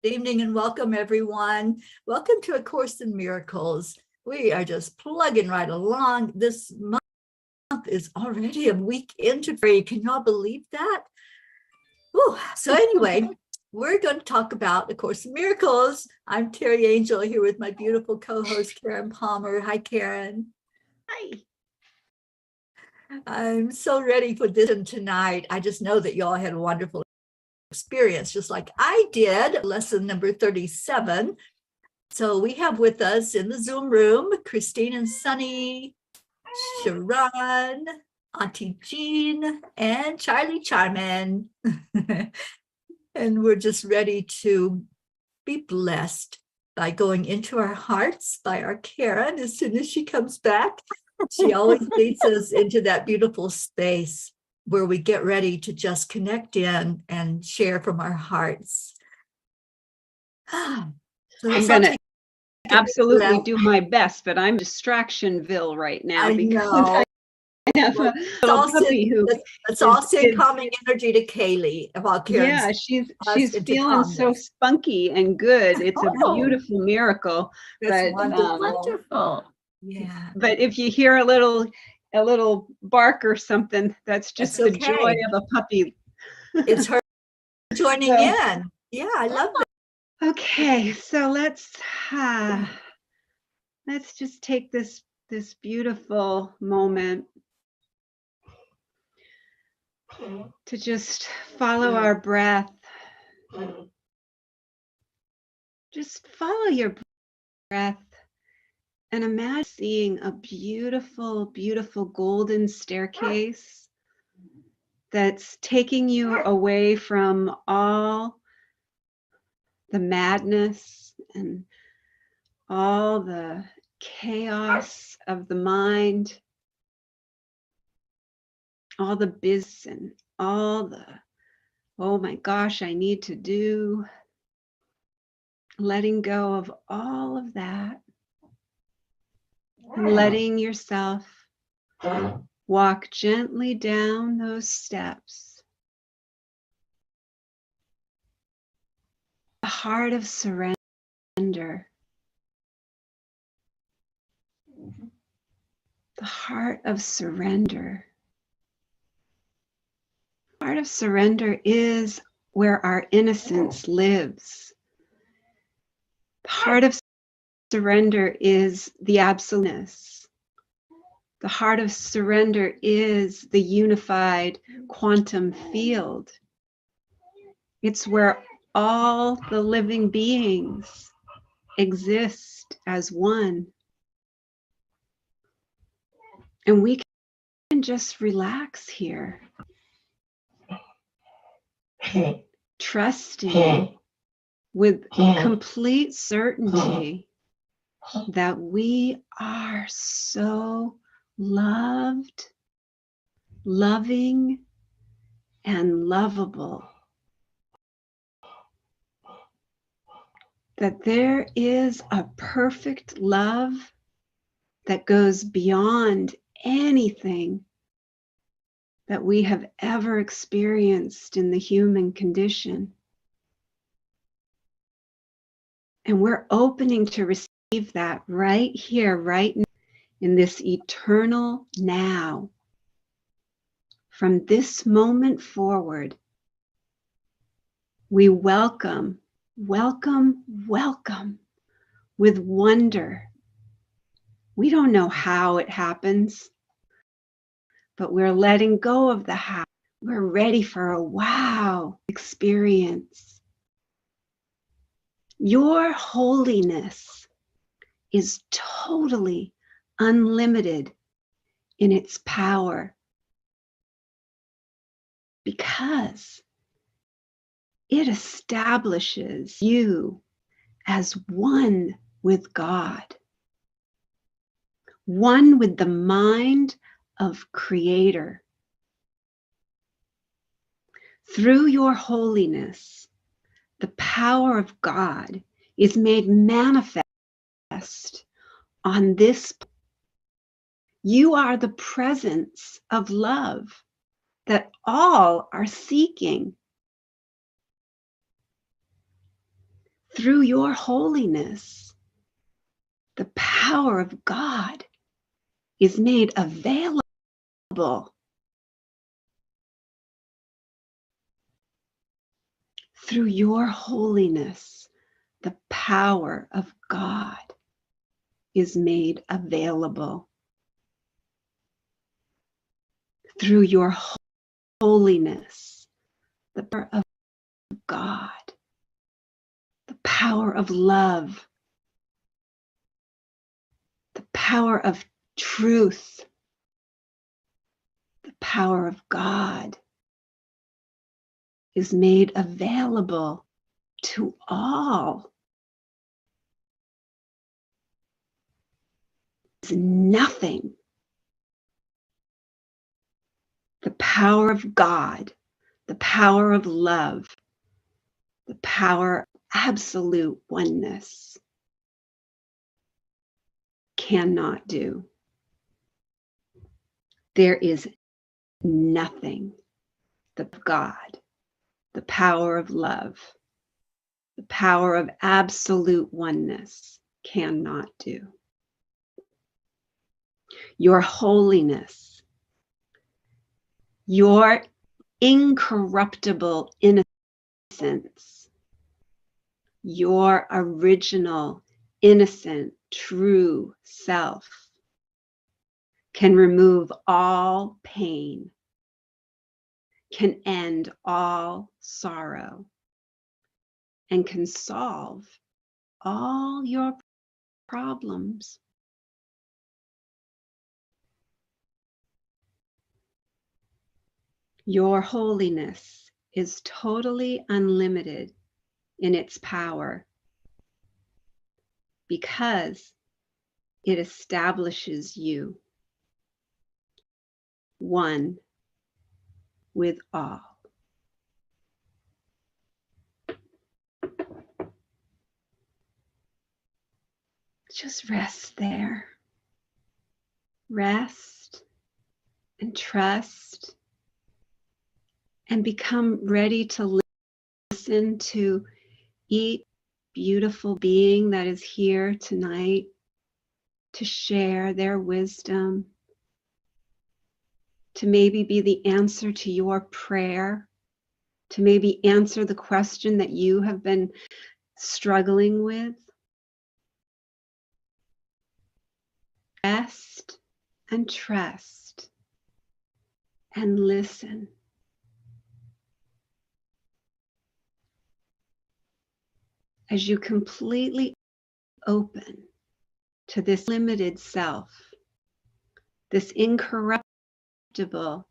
Good evening and welcome, everyone. Welcome to A Course in Miracles. We are just plugging right along. This month is already a week into Teri. Can y'all believe that? Ooh, so anyway, we're going to talk about A Course in Miracles. I'm Teri Angel here with my beautiful co-host, Karen Palmer. Hi, Karen. Hi. I'm so ready for this tonight. I just know that y'all had a wonderful experience, just like I did, lesson number 37. So we have with us in the Zoom room, Christine and Sunny, Sharon, Auntie Jean, and Charlie Charman. And we're just ready to be blessed by going into our hearts by our Karen as soon as she comes back. She always leads us into that beautiful space where we get ready to just connect in and share from our hearts. So I'm going to absolutely do my best, but I'm Distractionville right now. I know. I have a little puppy who let's all send calming energy to Kaylee about Karen's. Yeah, she's feeling so spunky and good. It's a beautiful miracle. That's but wonderful. Yeah. But if you hear a little bark or something, that's just the joy of a puppy. It's her joining in. Yeah, I love it. Okay, so let's just take this beautiful moment to just follow our breath. Just follow your breath and imagine seeing a beautiful, beautiful golden staircase that's taking you away from all the madness and all the chaos of the mind, all the business and all the, oh my gosh, I need to do, letting go of all of that, letting yourself walk gently down those steps. The heart of surrender. The heart of surrender. The heart of surrender is where our innocence lives. The heart of surrender is the absoluteness. The heart of surrender is the unified quantum field. It's where all the living beings exist as one. And we can just relax here, trusting with complete certainty that we are so loved, loving, and lovable. That there is a perfect love that goes beyond anything that we have ever experienced in the human condition. And we're opening to receive that right here, right now, in this eternal now. From this moment forward, we welcome with wonder. We don't know how it happens, but we're letting go of the how. We're ready for a wow experience. Your holiness is totally unlimited in its power because it establishes you as one with God, one with the mind of Creator. Through your holiness, the power of God is made manifest on this. You are the presence of love that all are seeking. Through your holiness, the power of God is made available. Through your holiness, the power of God is made available. Through your holiness, the power of God, the power of love, the power of truth, the power of God is made available to all. It's nothing. The power of God, the power of love, the power of absolute oneness cannot do. There is nothing that God, the power of love, the power of absolute oneness cannot do. Your holiness, your incorruptible innocence, your original, innocent, true self can remove all pain, can end all sorrow, and can solve all your problems. Your holiness is totally unlimited in its power because it establishes you one with all. Just rest there. Rest and trust and become ready to listen to each beautiful being that is here tonight to share their wisdom, to maybe be the answer to your prayer, to maybe answer the question that you have been struggling with. Rest and trust and listen. As you completely open to this limited self, this incorruptible,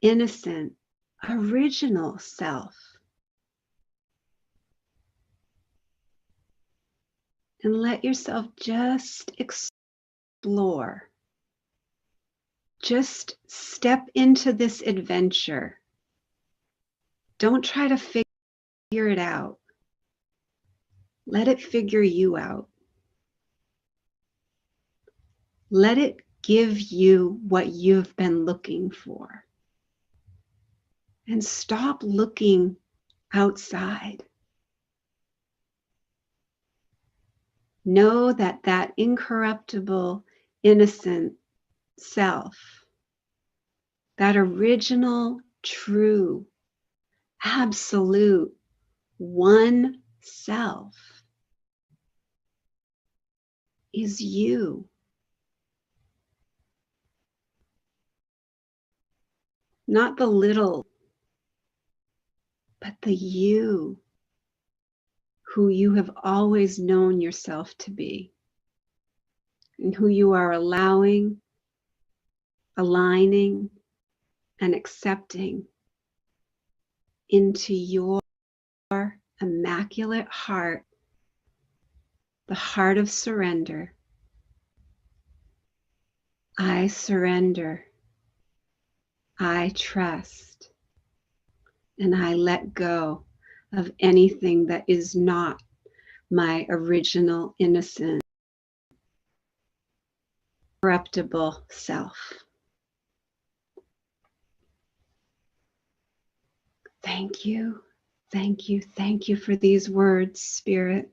innocent, original self, and let yourself just explore. Just step into this adventure. Don't try to figure it out. Let it figure you out. Let it give you what you've been looking for. And stop looking outside. Know that that incorruptible, innocent self, that original, true, absolute, one self is you. Not the little, but the you who you have always known yourself to be, and who you are allowing, aligning, and accepting into your immaculate heart, the heart of surrender. I surrender. I trust. And I let go of anything that is not my original, innocent, corruptible self. Thank you. Thank you. Thank you for these words, Spirit.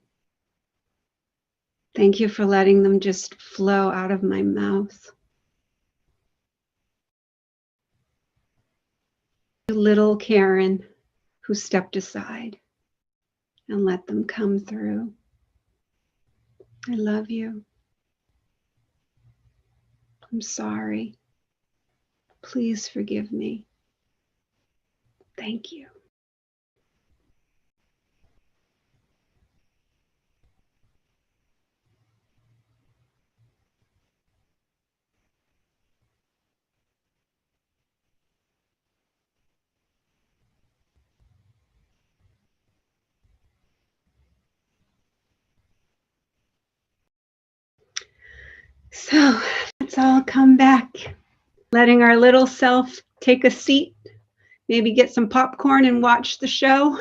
Thank you for letting them just flow out of my mouth. Little Karen who stepped aside and let them come through. I love you. I'm sorry. Please forgive me. Thank you. So let's all come back, letting our little self take a seat, maybe get some popcorn and watch the show.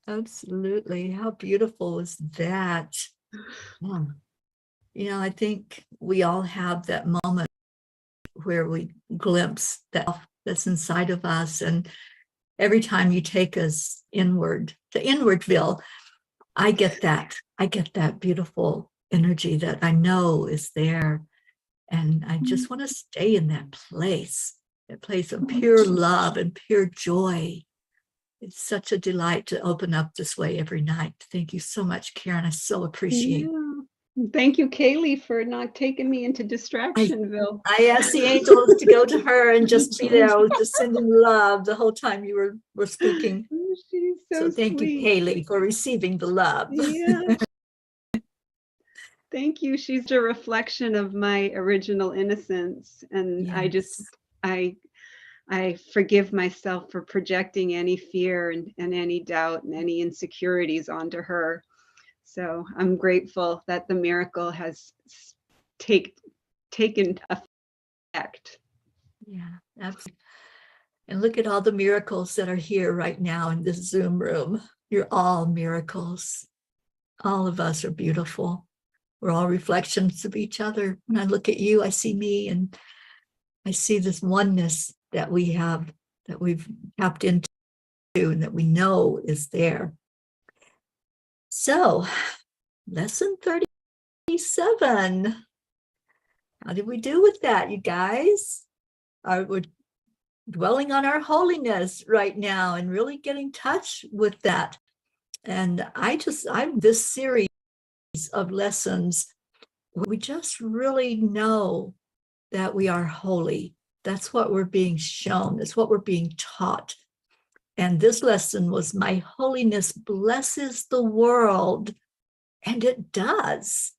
Absolutely. How beautiful is that? Yeah. You know, I think we all have that moment where we glimpse that's inside of us. And every time you take us inward, to Inwardville, I get that beautiful energy that I know is there. And I just want to stay in that place of pure love and pure joy. It's such a delight to open up this way every night. Thank you so much, Karen. I so appreciate it. Thank you, Kaylee, for not taking me into Distractionville. I asked the angels to go to her and just be there, just sending love the whole time you were speaking. She's so thank sweet. you, Kaylee, for receiving the love. Yeah. Thank you. She's a reflection of my original innocence. And Yes. I forgive myself for projecting any fear and any doubt and any insecurities onto her. So I'm grateful that the miracle has taken effect. Yeah, absolutely. And look at all the miracles that are here right now in this Zoom room. You're all miracles. All of us are beautiful. We're all reflections of each other. When I look at you, I see me, and I see this oneness that we have, that we've tapped into, and that we know is there. So, lesson 37. How did we do with that, you guys? We're dwelling on our holiness right now and really getting in touch with that. And I'm this series of lessons, we just really know that we are holy. That's what we're being shown. That's what we're being taught. And this lesson was, my holiness blesses the world. And it does.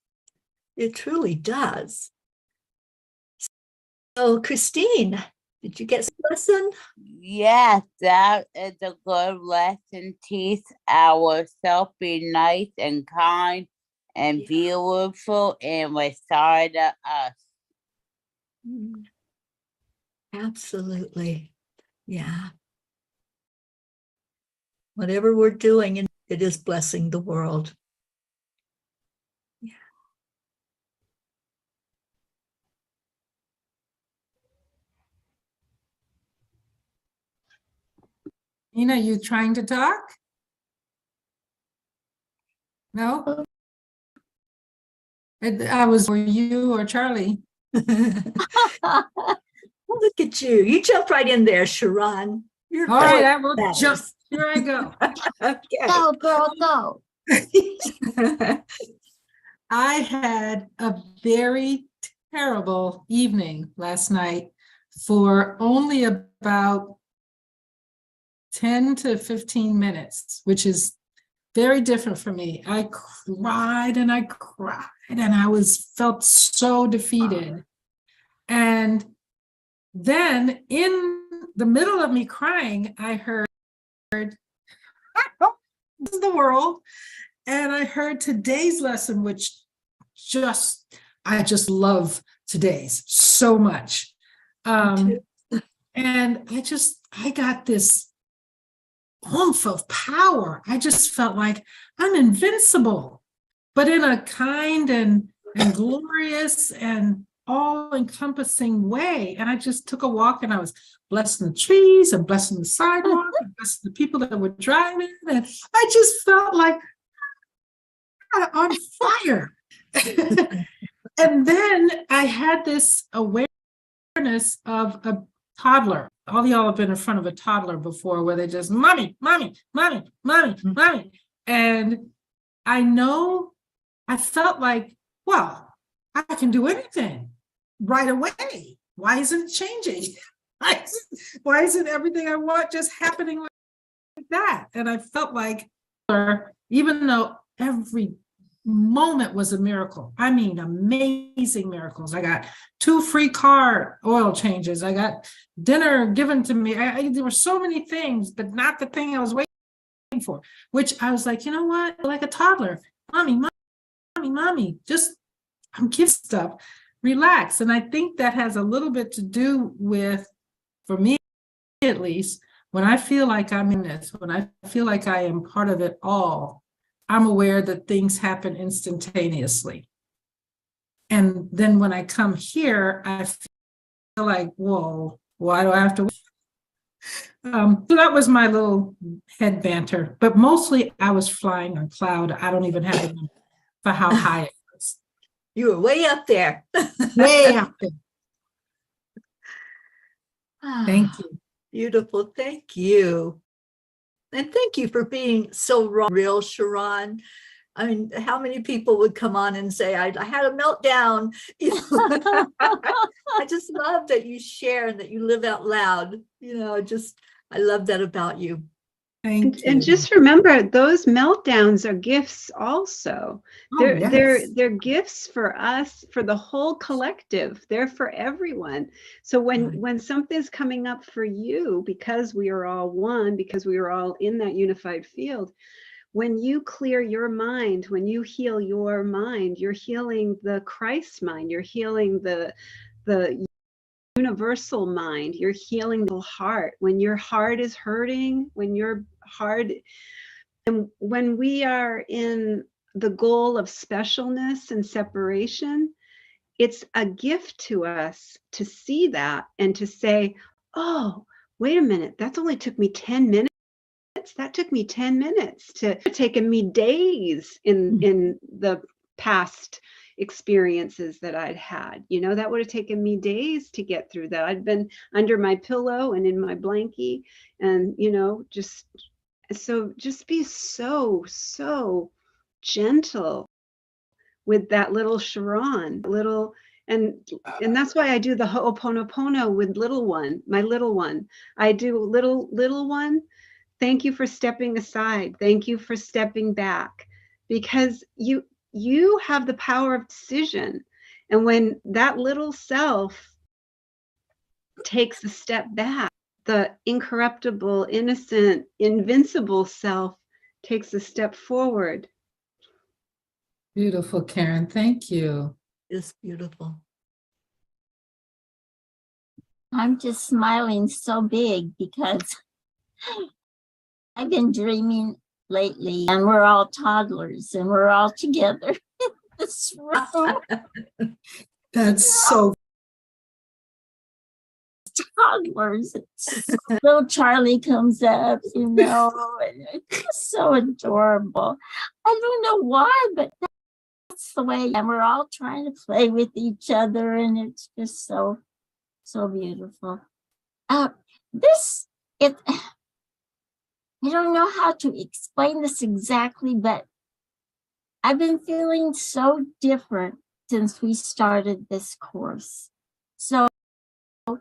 It truly does. So, Christine, did you get some lesson? Yes, that is a good lesson. Teach ourselves be nice and kind and beautiful and beside us. Absolutely. Yeah. Whatever we're doing, it is blessing the world. Yeah. Nina, you trying to talk? No? I was for you or Charlie. Look at you. You jump right in there, Sharon. You're all right, I will jump. Here I go. Okay. Go, girl, go. I had a very terrible evening last night for only about 10 to 15 minutes, which is very different for me. I cried and I cried and I felt so defeated. And then in the middle of me crying, I heard, this is the world. And I heard today's lesson, which I just love today's so much. And I got this oomph of power. I just felt like I'm invincible, but in a kind and glorious and all-encompassing way. And I just took a walk and I was blessing the trees and blessing the sidewalk and blessing the people that were driving. And I just felt like on fire. And then I had this awareness of a toddler. All y'all have been in front of a toddler before where they just, mommy, mommy, mommy, mommy, mommy. And I felt like, well, I can do anything right away. Why isn't it changing? Why isn't everything I want just happening like that? And I felt like, even though every moment was a miracle, I mean, amazing miracles. I got 2 free car oil changes. I got dinner given to me. There were so many things, but not the thing I was waiting for, which I was like, you know what? Like a toddler, mommy, mommy, mommy, just I'm giving stuff, relax. And I think that has a little bit to do with, for me at least, when I feel like I'm in this, when I feel like I am part of it all, I'm aware that things happen instantaneously. And then when I come here, I feel like, whoa, why do I have to wait? So that was my little head banter. But mostly I was flying on cloud. I don't even have a number for how high it was. You were way up there. Way up there. Thank you. Beautiful. Thank you. And thank you for being so raw, real, Sharon. I mean, how many people would come on and say, I had a meltdown? I just love that you share and that you live out loud. I love that about you. Thank you. And just remember, those meltdowns are gifts also. They're gifts for us, for the whole collective. They're for everyone. So when something's coming up for you, because we are all one, because we are all in that unified field, when you clear your mind, when you heal your mind, you're healing the Christ mind, you're healing the universal mind, you're healing the heart. When your heart is hurting, and when we are in the goal of specialness and separation, it's a gift to us to see that and to say, oh, wait a minute, that's only took me 10 minutes. That took me 10 minutes. It's taken me days in the past experiences that I'd had. That would have taken me days to get through that. I'd been under my pillow and in my blankie, and just be so gentle with that little Sharon, and that's why I do the Ho'oponopono with my little one. I do little one. Thank you for stepping aside. Thank you for stepping back, because you have the power of decision. And when that little self takes a step back, the incorruptible, innocent, invincible self takes a step forward. Beautiful, Karen. Thank you. It's beautiful. I'm just smiling so big because I've been dreaming lately, and we're all toddlers, and we're all together in this room. That's so toddlers. Little Charlie comes up, and it's so adorable. I don't know why, but that's the way. And we're all trying to play with each other, and it's just so beautiful. I don't know how to explain this exactly, but I've been feeling so different since we started this course. So, I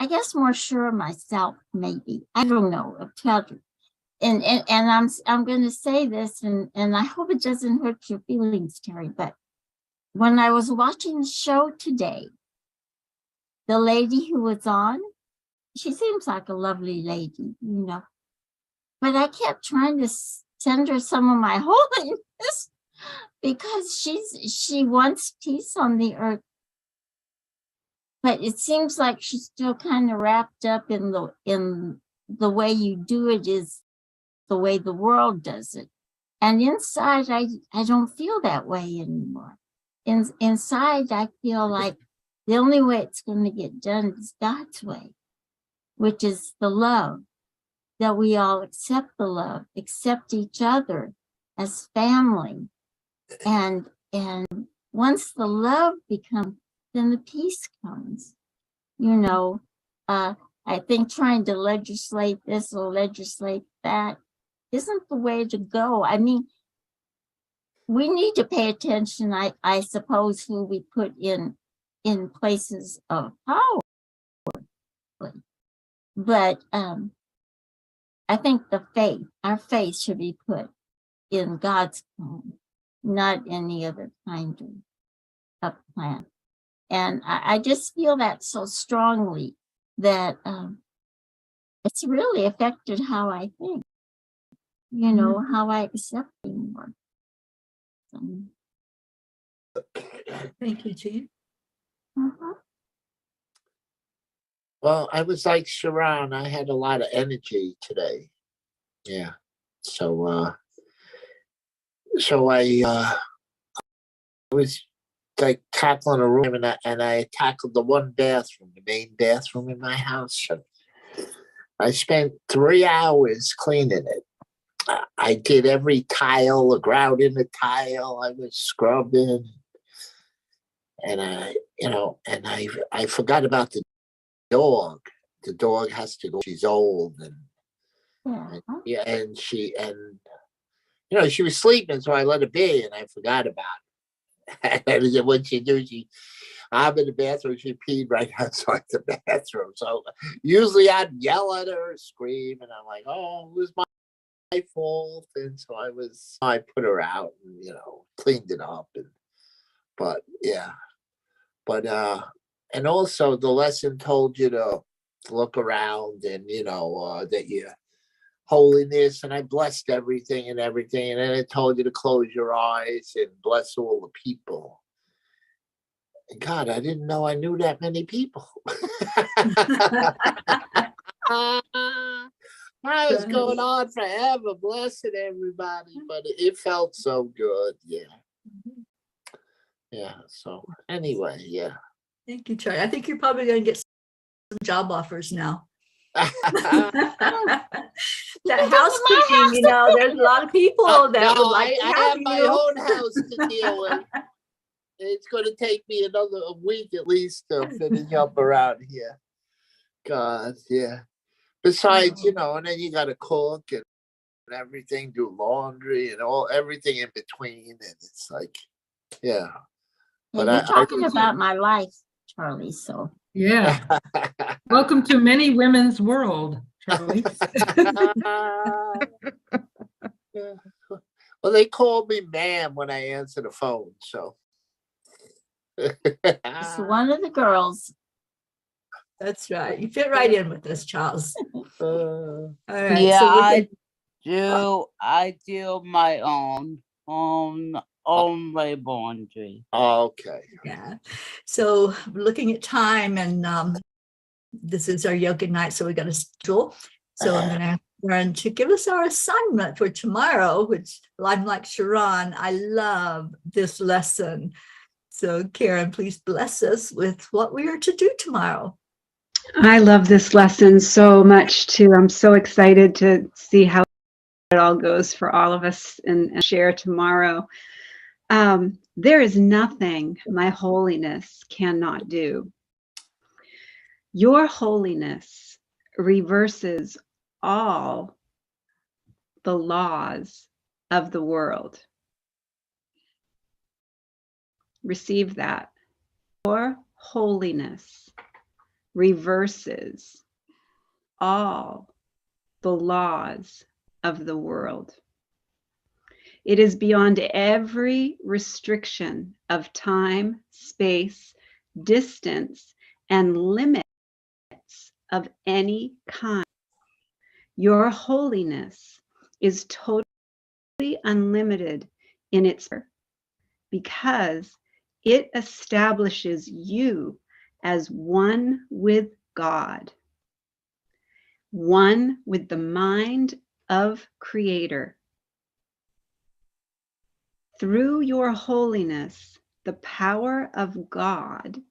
guess more sure of myself, maybe. I don't know. And I'm going to say this, and I hope it doesn't hurt your feelings, Teri, but when I was watching the show today, the lady who was on, she seems like a lovely lady, but I kept trying to send her some of my holiness because she wants peace on the earth. But it seems like she's still kind of wrapped up in the way you do it is the way the world does it. And inside, I don't feel that way anymore. Inside, I feel like the only way it's going to get done is God's way, which is the love that we all accept the love, accept each other as family. And once the love becomes, then the peace comes. You know, I think trying to legislate this or legislate that isn't the way to go. I mean, we need to pay attention, I suppose, who we put in places of power. But I think our faith should be put in God's plan, not any other kind of plan. And I just feel that so strongly that it's really affected how I think, you know, how I accept anymore. Thank you, Jean. Well, I was like Sharon. I had a lot of energy today. Yeah. So I was like tackling a room, and I tackled the one bathroom, the main bathroom in my house. And I spent 3 hours cleaning it. I did every tile, the grout in the tile. I was scrubbing, and I forgot about the dog. The dog has to go. She's old, and she was sleeping, so I let her be, and I forgot about it. And when she do, I'm in the bathroom. She peed right outside the bathroom. So usually I'd yell at her, scream, and I'm like, "Oh, it was my fault." And so I put her out and cleaned it up, and also the lesson told you to look around and that you holiness, and I blessed everything, and then it told you to close your eyes and bless all the people. And God, I didn't know I knew that many people. I was going on forever blessing everybody, but it felt so good. Yeah. So anyway, yeah. Thank you, Charlie. I think you're probably going to get some job offers now. That housekeeping, there's a lot of people that would like to I have my own house to deal with. It's going to take me another week at least to finish up around here. God, yeah. Besides, and then you got to cook and everything, do laundry and everything in between, and it's like, yeah. But you're talking about my life, Charlie. So yeah. Welcome to many women's world, Charlie. Well, they called me ma'am when I answer the phone, so. It's one of the girls. That's right. You fit right in with us, Charles. All right. Yeah, so I do my own laundry. Okay. Yeah. So looking at time, and this is our yoga night, so we got a schedule. So I'm going to ask Sharon to give us our assignment for tomorrow, which I'm like Sharon, I love this lesson. So Karen, please bless us with what we are to do tomorrow. I love this lesson so much too. I'm so excited to see how it all goes for all of us and share tomorrow. There is nothing my holiness cannot do. Your holiness reverses all the laws of the world. Receive that. Your holiness reverses all the laws of the world. It is beyond every restriction of time, space, distance, and limits of any kind. Your holiness is totally unlimited in its power because it establishes you as one with God, one with the mind of Creator. Through your holiness, the power of God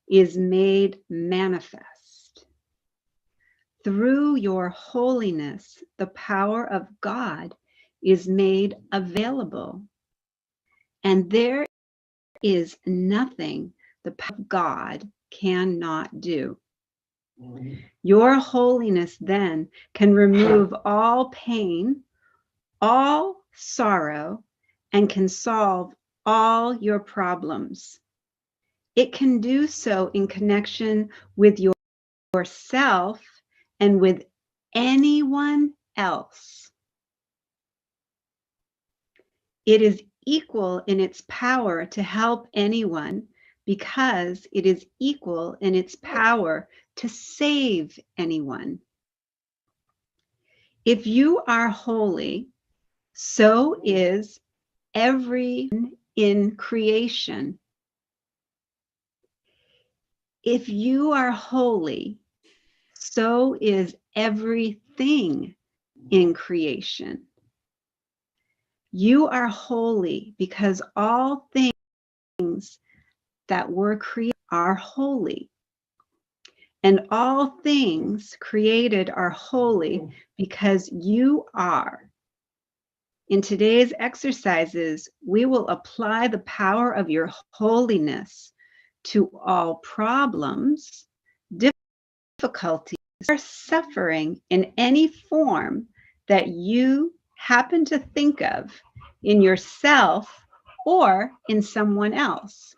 is made manifest. Through your holiness, the power of God is made available. And there is nothing the power of God cannot do. Your holiness then can remove all pain, all sorrow, and can solve all your problems. It can do so in connection with yourself and with anyone else. It is equal in its power to help anyone because it is equal in its power to save anyone. If you are holy, so is everyone in creation. If you are holy, so is everything in creation. You are holy because all things that were created are holy. And all things created are holy because you are. In today's exercises, we will apply the power of your holiness to all problems, difficulties, or suffering in any form that you happen to think of in yourself or in someone else.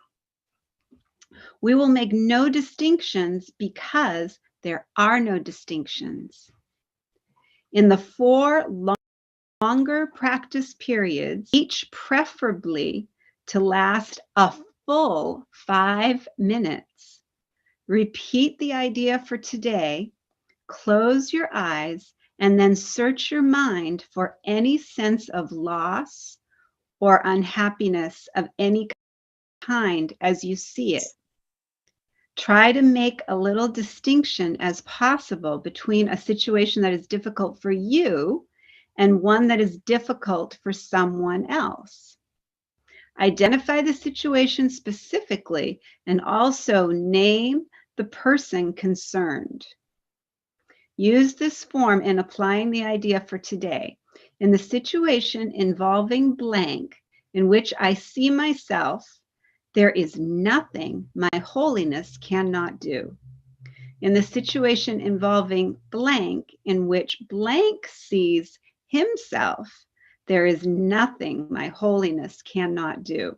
We will make no distinctions because there are no distinctions. In the 4 longer practice periods, each preferably to last a full 5 minutes, repeat the idea for today, close your eyes, and then search your mind for any sense of loss or unhappiness of any kind as you see it. Try to make a little distinction as possible between a situation that is difficult for you and one that is difficult for someone else. Identify the situation specifically and also name the person concerned. Use this form in applying the idea for today. In the situation involving blank, in which I see myself, there is nothing my holiness cannot do. In the situation involving blank, in which blank sees himself, there is nothing my holiness cannot do.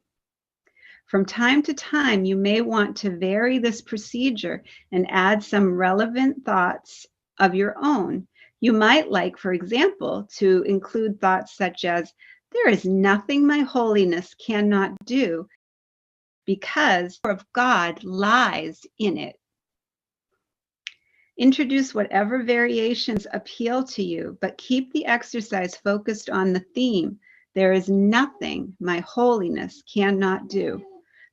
From time to time, you may want to vary this procedure and add some relevant thoughts of your own. You might like, for example, to include thoughts such as, there is nothing my holiness cannot do because the power of God lies in it. Introduce whatever variations appeal to you, but keep the exercise focused on the theme. There is nothing my holiness cannot do.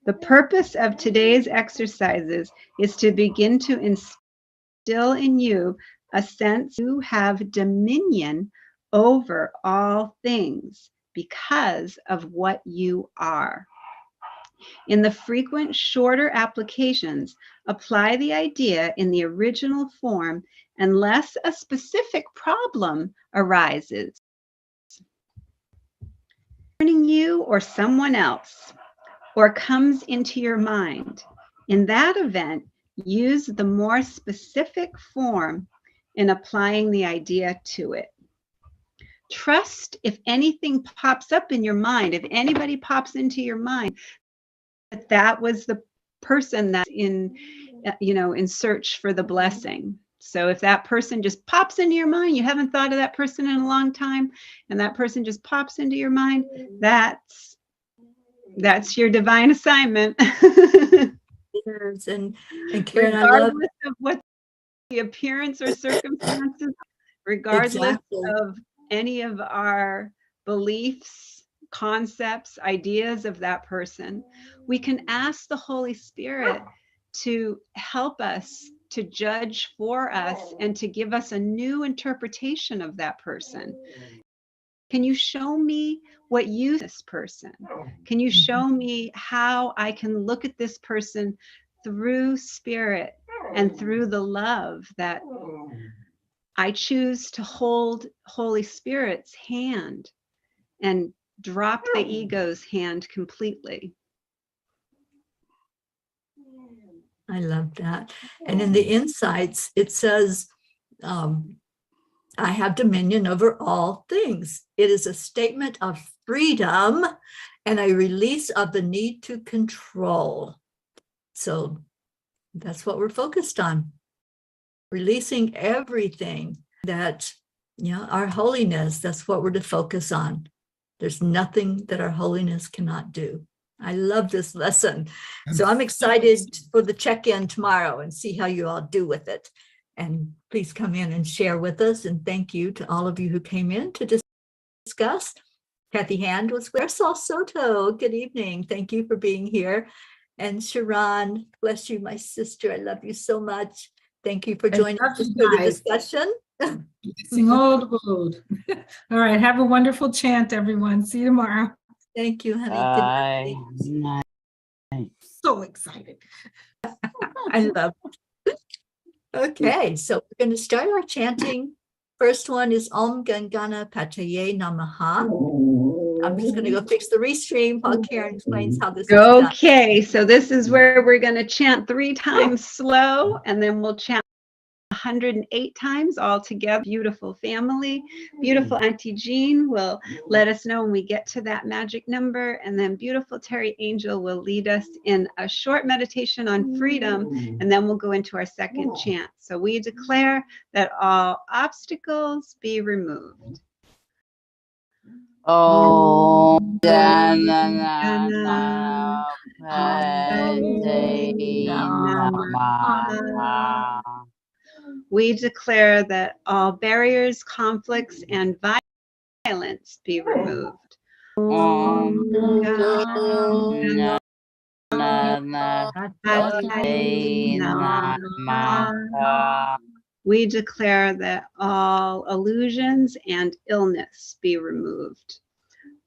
The purpose of today's exercises is to begin to instill in you a sense you have dominion over all things because of what you are. In the frequent shorter applications, apply the idea in the original form unless a specific problem arises, concerning you or someone else, or comes into your mind. In that event, use the more specific form in applying the idea to it. Trust if anything pops up in your mind, if anybody pops into your mind, that was the person that's in search for the blessing. So if that person just pops into your mind, you haven't thought of that person in a long time, and that person just pops into your mind, that's your divine assignment. Yes, and Karen, I love regardless of what the appearance or circumstances, regardless of any of our beliefs, concepts, ideas of that person, we can ask the Holy Spirit to help us, to judge for us, and to give us a new interpretation of that person. Can you show me what you see this person? Can you show me how I can look at this person through spirit and through the love that I choose to hold Holy Spirit's hand and drop the ego's hand completely. I love that. And in the insights, it says, I have dominion over all things. It is a statement of freedom and a release of the need to control. So that's what we're focused on. Releasing everything that, our holiness, that's what we're to focus on. There's nothing that our holiness cannot do. I love this lesson. So I'm excited for the check-in tomorrow and see how you all do with it. And please come in and share with us. And thank you to all of you who came in to discuss. Kathy Hand was with Saul Soto. Good evening. Thank you for being here. And Sharon, bless you, my sister. I love you so much. Thank you for joining us for the discussion. Sing old road. All right. Have a wonderful chant, everyone. See you tomorrow. Thank you, honey. Good night. So excited. I love it. Okay, so we're going to start our chanting. First one is Om Gam Ganapataye Namaha. I'm just going to go fix the restream while Karen explains how this is done. Okay, so this is where we're going to chant 3 times slow, and then we'll chant 108 times all together. Beautiful family. Beautiful Auntie Jean will let us know when we get to that magic number, and then beautiful Teri Angel will lead us in a short meditation on freedom, and then we'll go into our second chant. So we declare that all obstacles be removed. Om Ganapataye Namaha. We declare that all barriers, conflicts, and violence be removed. Om Ganapataye Namaha. We declare that all illusions and illness be removed.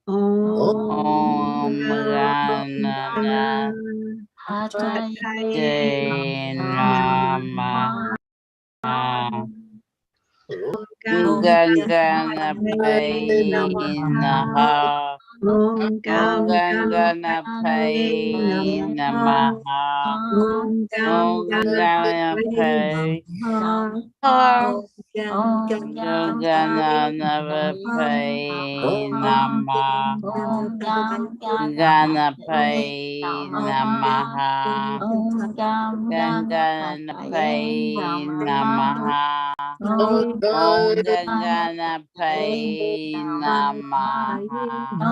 Om Ganapataye Namaha. Om Ganapataye Namaha. Om Ganapataye Namaha. Om Ganapataye Namaha. Ganapataye Namaha. Ganapataye Namaha. Om Ganapataye Namaha. Ganapataye Namaha. Om Ganapataye Namaha. Ganapataye Namaha.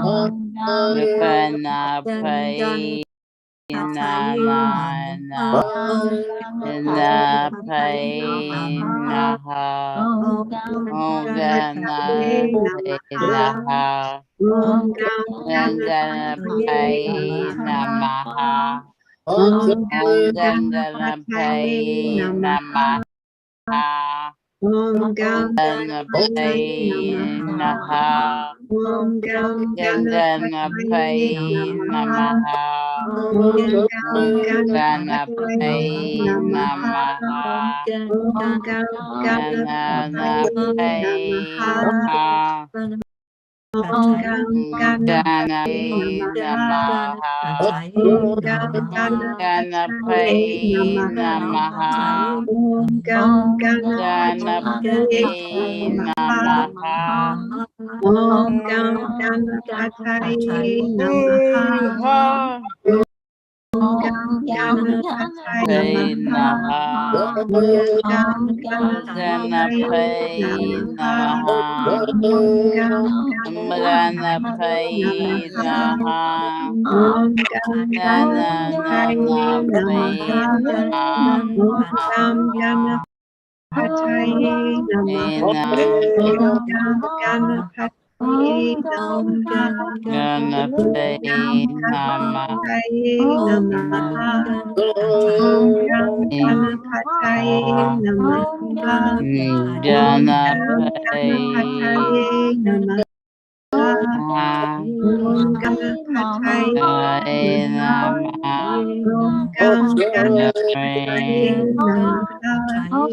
Om Ganapataye Namaha. Om Gam Ganapataye Namaha. Om Gam Ganapataye Namaha. Om Gam Ganapataye Namaha. Om Gam Ganapataye Namaha. Om Gam Ganapataye Namaha. Ganapataye Namaha. Om Gam Ganapataye Namaha. Om Gam Ganapataye Namaha. Om Gam Ganapataye Namaha. Ganapataye Namaha. Ganapataye Namaha. Om Gam Ganapataye Namaha. Om Gam Ganapataye Namaha. Om Gam Ganapataye Namaha. Ganapataye Namaha. Om Gam Ganapataye Namaha. Ganapataye Namaha. Om Ganapataye Namaha. Om Gam Ganapataye Namaha.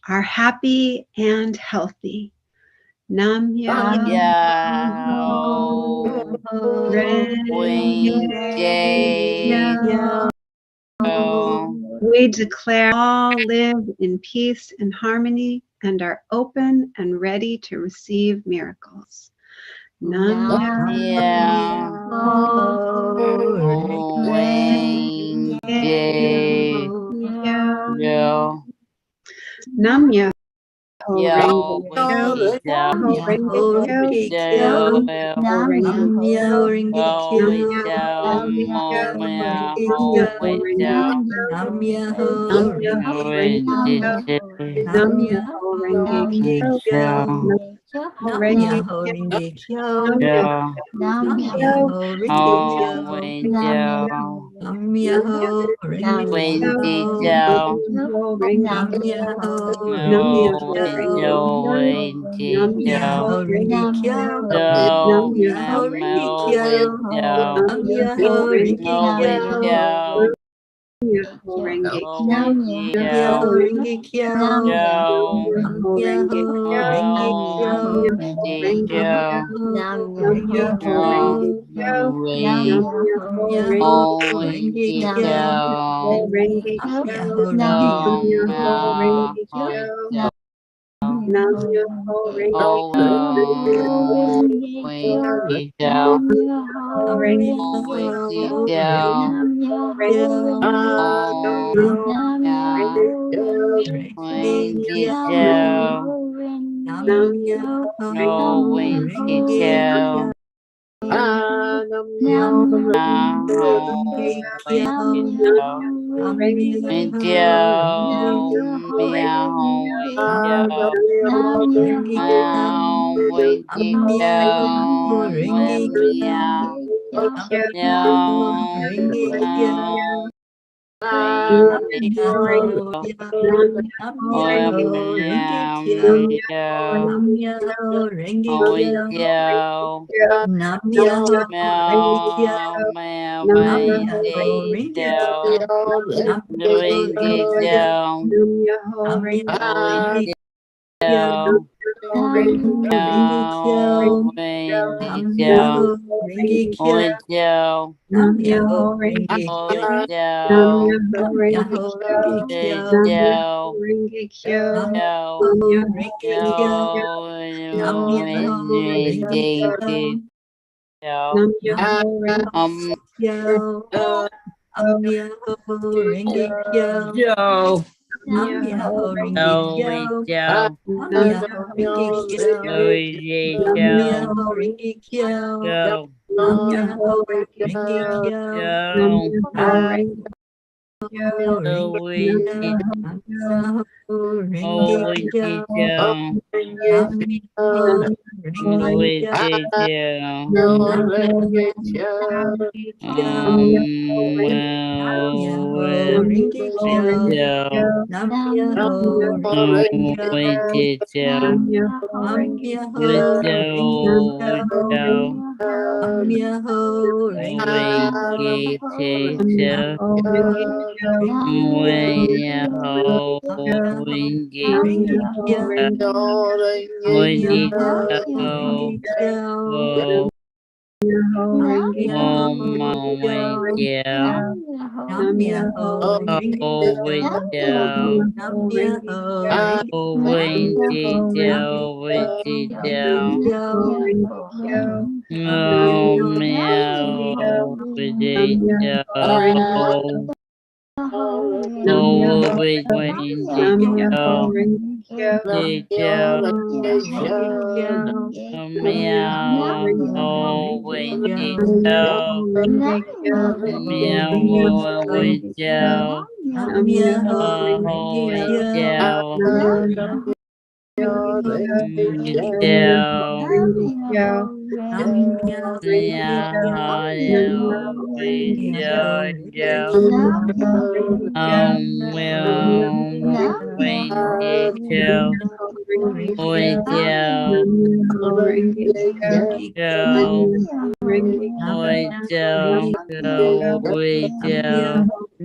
are happy and healthy. Nam Myoho Renge Kyo. We declare all live in peace and harmony and are open and ready to receive miracles. Nam Nam Myoho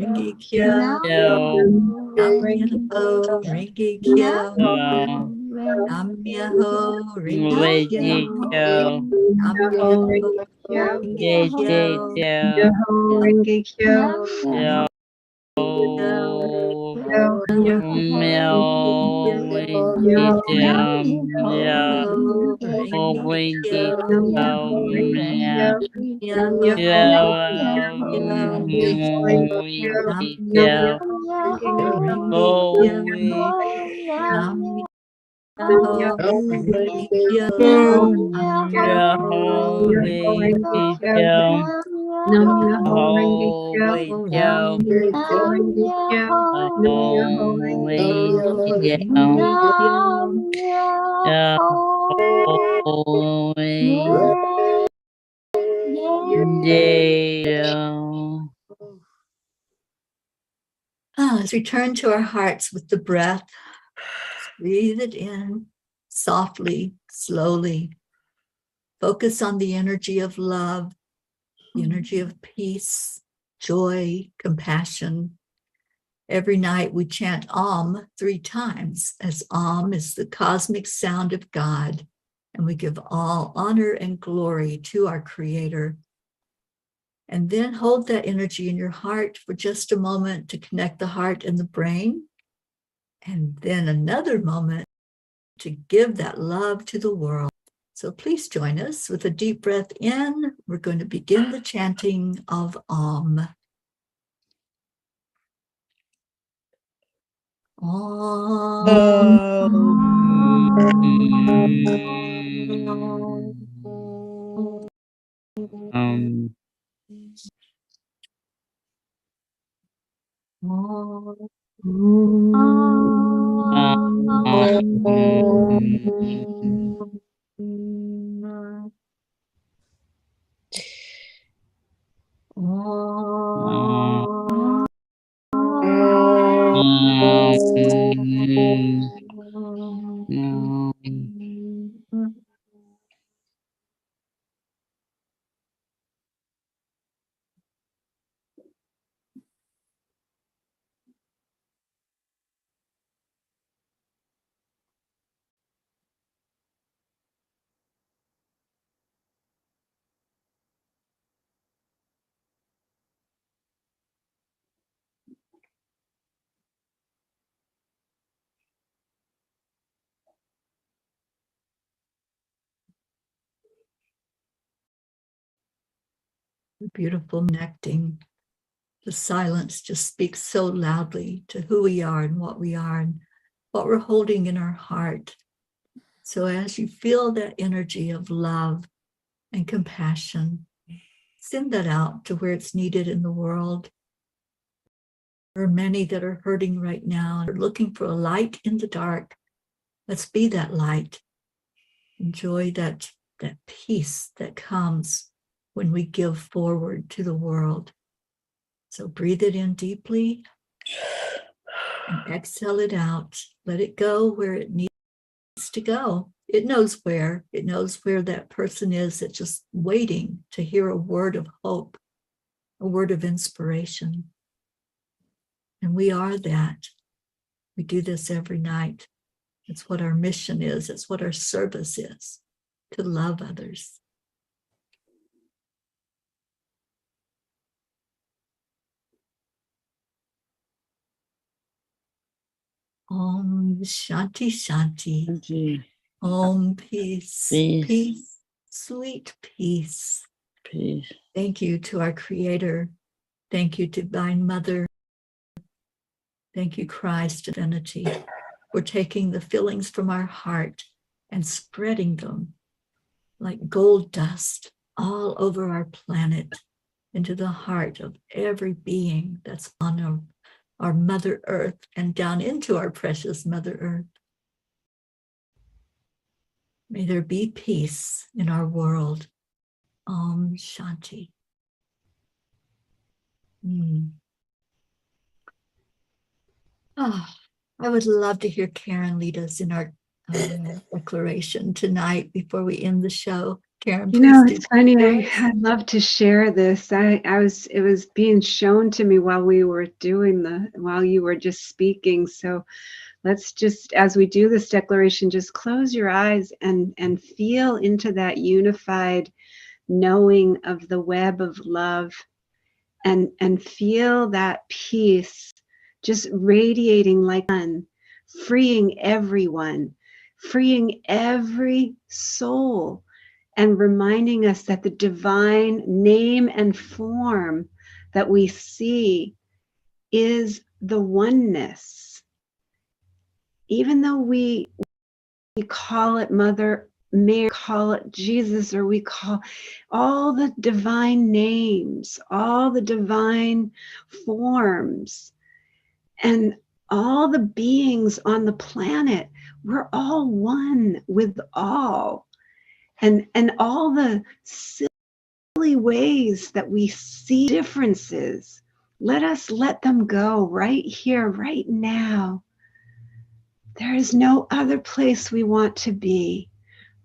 Renge Kyo. Nam Myoho Renge Kyo. Nam Myoho Renge Kyo. Nam Myoho Renge Kyo. Renge Kyo. Yo, Nam Myoho Renge Kyo. Nam Myoho Renge Kyo. Nam Myoho Renge As we turn to our hearts with the breath, breathe it in softly, slowly. Focus on the energy of love, the energy of peace, joy, compassion. Every night we chant Om 3 times, as Om is the cosmic sound of God, and we give all honor and glory to our Creator. And then hold that energy in your heart for just a moment to connect the heart and the brain. And then another moment to give that love to the world. So please join us with a deep breath in. We're going to begin the chanting of Om. Beautiful connecting. The silence just speaks so loudly to who we are and what we're holding in our heart. So as you feel that energy of love and compassion, send that out to where it's needed in the world. There are many that are hurting right now and are looking for a light in the dark. Let's be that light. Enjoy that peace that comes when we give forward to the world. So breathe it in deeply and exhale it out. Let it go where it needs to go. It knows where. It knows where that person is that's just waiting to hear a word of hope, a word of inspiration. And we are that. We do this every night. It's what our mission is. It's what our service is, to love others. Om Shanti Shanti. Om peace. Peace. Sweet peace. Peace. Thank you to our Creator. Thank you, Divine Mother. Thank you, Christ, Divinity, for taking the feelings from our heart and spreading them like gold dust all over our planet into the heart of every being that's on our Mother Earth and down into our precious Mother Earth. May there be peace in our world. Om Shanti. I would love to hear Karen lead us in our declaration tonight before we end the show. Karen, You know, please it's do. funny. I'd love to share this. It was being shown to me while we were while you were just speaking. So let's just, as we do this declaration, just close your eyes and feel into that unified knowing of the web of love, and feel that peace just radiating like sun, freeing everyone, freeing every soul, and reminding us that the divine name and form that we see is the oneness. Even though we call it Mother Mary, call it Jesus, or we call all the divine names, all the divine forms, and all the beings on the planet, we're all one with all. And all the silly ways that we see differences, let us let them go right here, right now. There is no other place we want to be.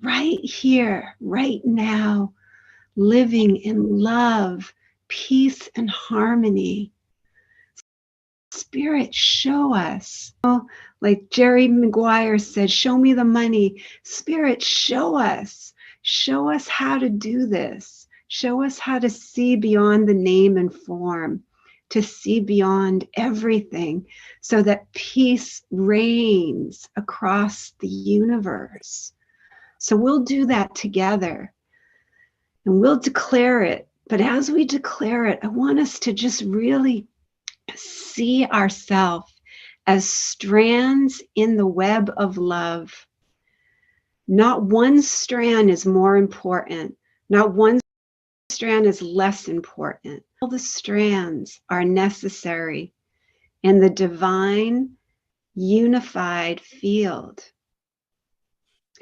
Right here, right now, living in love, peace, and harmony. Spirit, show us. Like Jerry Maguire said, show me the money. Spirit, show us. Show us how to do this. Show us how to see beyond the name and form, to see beyond everything, so that peace reigns across the universe. So we'll do that together and we'll declare it. But as we declare it, I want us to just really see ourselves as strands in the web of love. Not one strand is more important. Not one strand is less important. All the strands are necessary in the divine, unified field.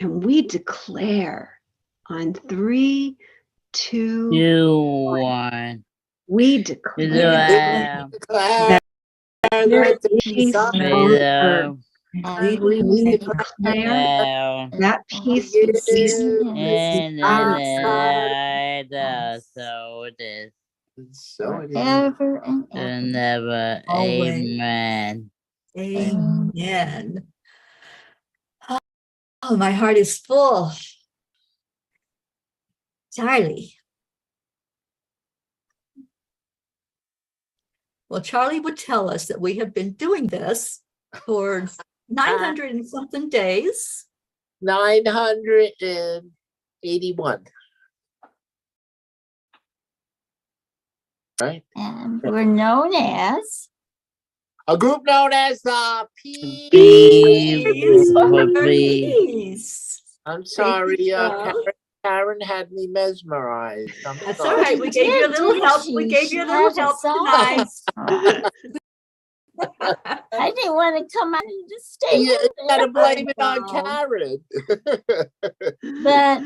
And we declare on 3, 2, 1. We declare that there's peace on earth. We declare that peace And so it is. So it is. Ever and ever. And never. Always. Amen. Amen. Oh, my heart is full. Charlie. Well, Charlie would tell us that we have been doing this for 900 and something days. 981. Right? And we're known as A group known as the Peace. Peace for peace. I'm sorry, Carol. Karen had me mesmerized. That's sorry. all right. We gave you a little help. We gave you a little help tonight. I didn't want to come out and just stay. You gotta blame it on know. Karen. But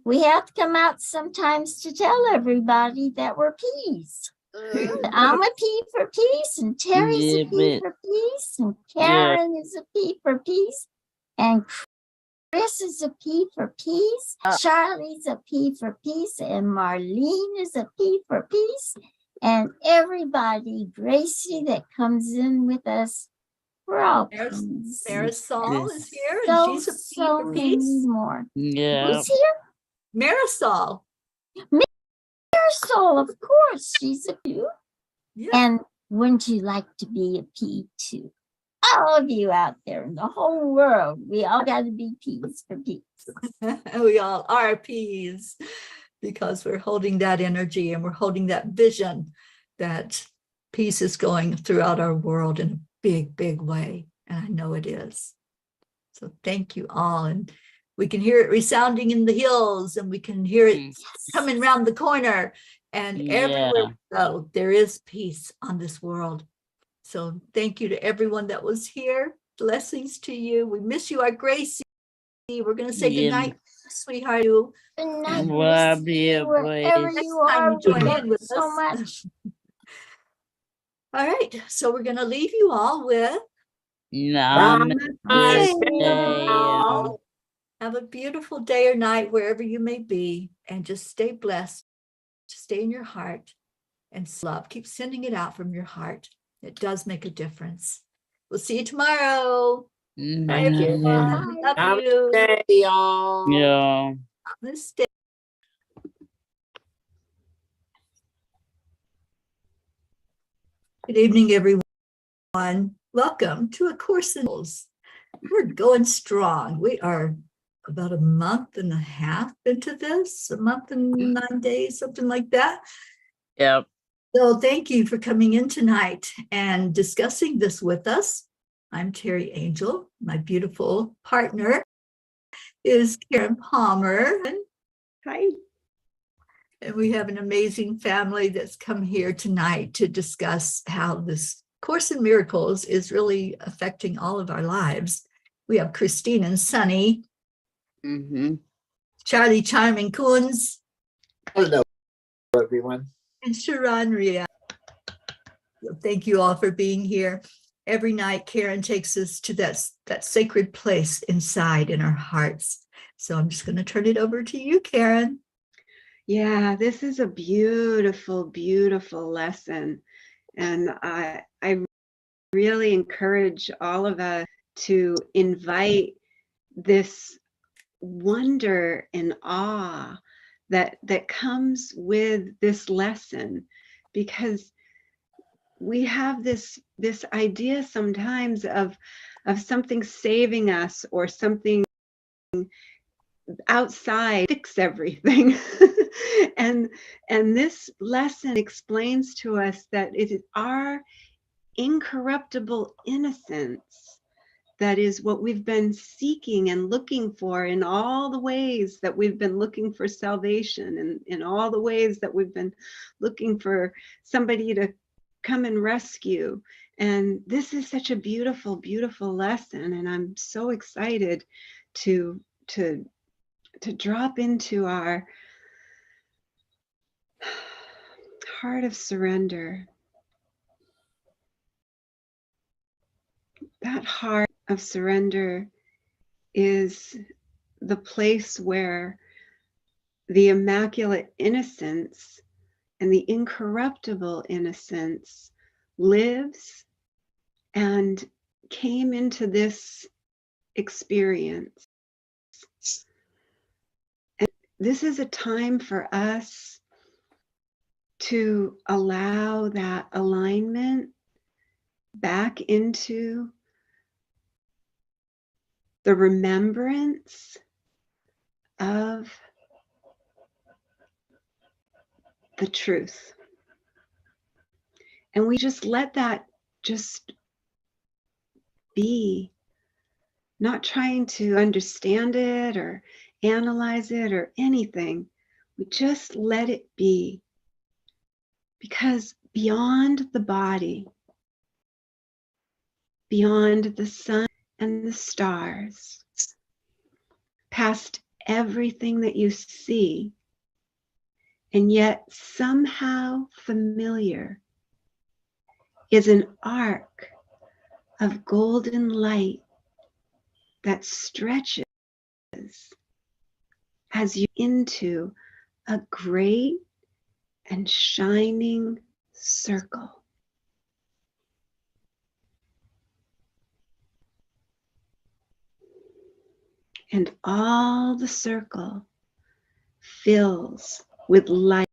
we have to come out sometimes to tell everybody that we're peace. I'm a P for peace, and Teri's a P for peace, and Karen is a P for peace, and Chris is a P for peace, Charlie's a P for peace, and Marlene is a P for peace, and everybody, Gracie, that comes in with us, we're all peace. Marisol is here, and So, she's a P so for many peace. more. Yeah. Who's here? Marisol. Marisol, of course, she's a P. Yeah. And wouldn't you like to be a P too? All of you out there in the whole world, we all got to be P's for peace. We all are P's because we're holding that energy and we're holding that vision that peace is going throughout our world in a big, big way. And I know it is. So thank you all. And we can hear it resounding in the hills, and we can hear it coming around the corner, and everywhere we go, there is peace on this world. So thank you to everyone that was here. Blessings to you. We miss you, our Gracie. We're going to say goodnight, sweetheart. Good night, Love Gracie, you, wherever please. you Next time are, you join we in love with you so us. much. All right. So we're going to leave you all with Namaste. all. Have a beautiful day or night wherever you may be, and just stay blessed. Stay in your heart and love. Keep sending it out from your heart. It does make a difference. We'll see you tomorrow. Bye, everyone. Love you. Namaste, y'all. Yeah. Namaste. Good evening, everyone. Welcome to A Course in Miracles. We're going strong. We are about a month and a half into this, a month and 9 days, something like that. Yep. So thank you for coming in tonight and discussing this with us. I'm Teri Angel. My beautiful partner is Karen Palmer. Hi. And we have an amazing family that's come here tonight to discuss how this Course in Miracles is really affecting all of our lives. We have Christine and Sunny, Charlie Charming Coons, Hello, everyone. and Sharon Ria. So thank you all for being here. Every night, Karen takes us to that sacred place inside in our hearts. So I'm just going to turn it over to you, Karen. Yeah, this is a beautiful, beautiful lesson. And I really encourage all of us to invite this wonder and awe that comes with this lesson, because we have this idea sometimes of something saving us or something outside fix everything. and this lesson explains to us that it is our incorruptible innocence that is what we've been seeking and looking for in all the ways that we've been looking for salvation, and in all the ways that we've been looking for somebody to come and rescue. And this is such a beautiful, beautiful lesson, and I'm so excited to drop into our heart of surrender. That heart of surrender is the place where the immaculate innocence and the incorruptible innocence lives and came into this experience. And this is a time for us to allow that alignment back into the remembrance of the truth. And we just let that just be, not trying to understand it or analyze it or anything. We just let it be. Because beyond the body, beyond the sun and the stars, past everything that you see, and yet somehow familiar, is an arc of golden light that stretches as you into a great and shining circle. And all the circle fills with light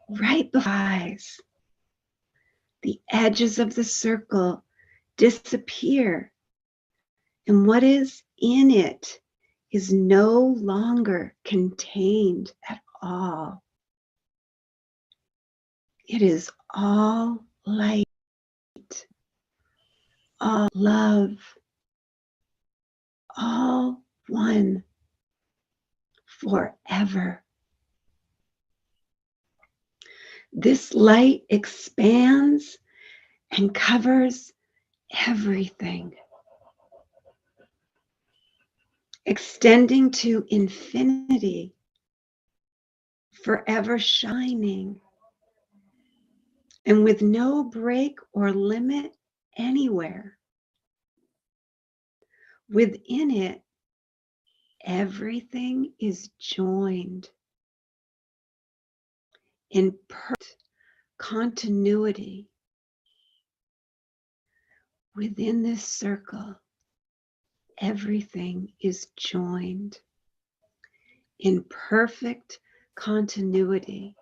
right before eyes. The edges of the circle disappear, and what is in it is no longer contained at all. It is all light, all love, all one, forever. This light expands and covers everything, extending to infinity, forever shining, and with no break or limit anywhere. Within it everything is joined in perfect continuity within this circle. Everything is joined in perfect continuity,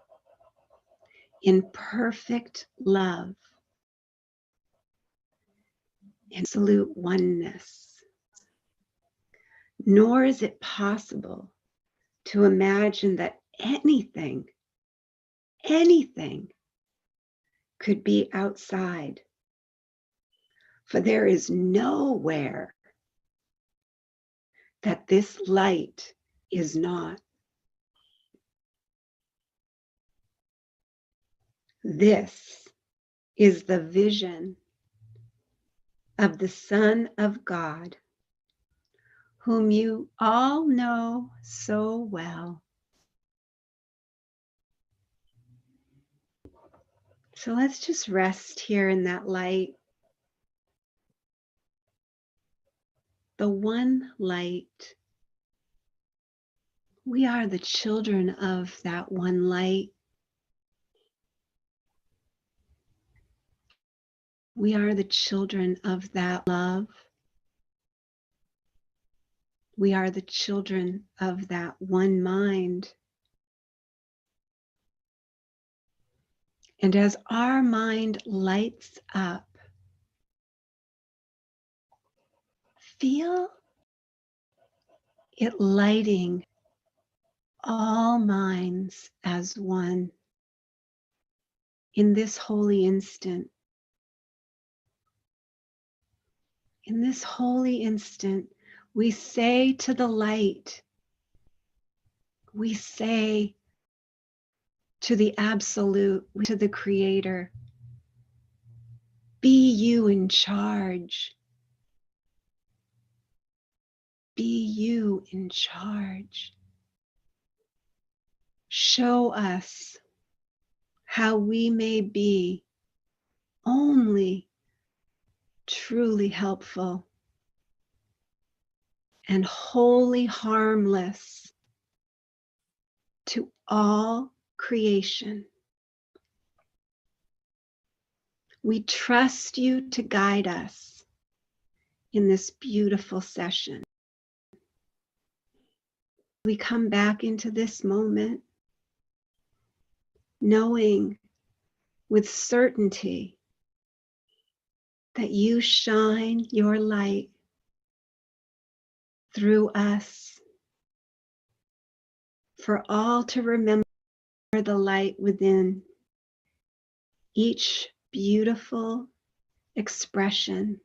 in perfect love, in absolute oneness. Nor is it possible to imagine that anything could be outside, for there is nowhere that this light is not. This is the vision of the Son of God, whom you all know so well. So let's just rest here in that light. The one light. We are the children of that one light. We are the children of that love. We are the children of that one mind. And as our mind lights up, feel it lighting all minds as one in this holy instant. In this holy instant, we say to the light, we say to the absolute, to the creator, be you in charge. Be you in charge. Show us how we may be only truly helpful and wholly harmless to all creation. We trust you to guide us in this beautiful session. We come back into this moment knowing with certainty that you shine your light through us for all to remember the light within each beautiful expression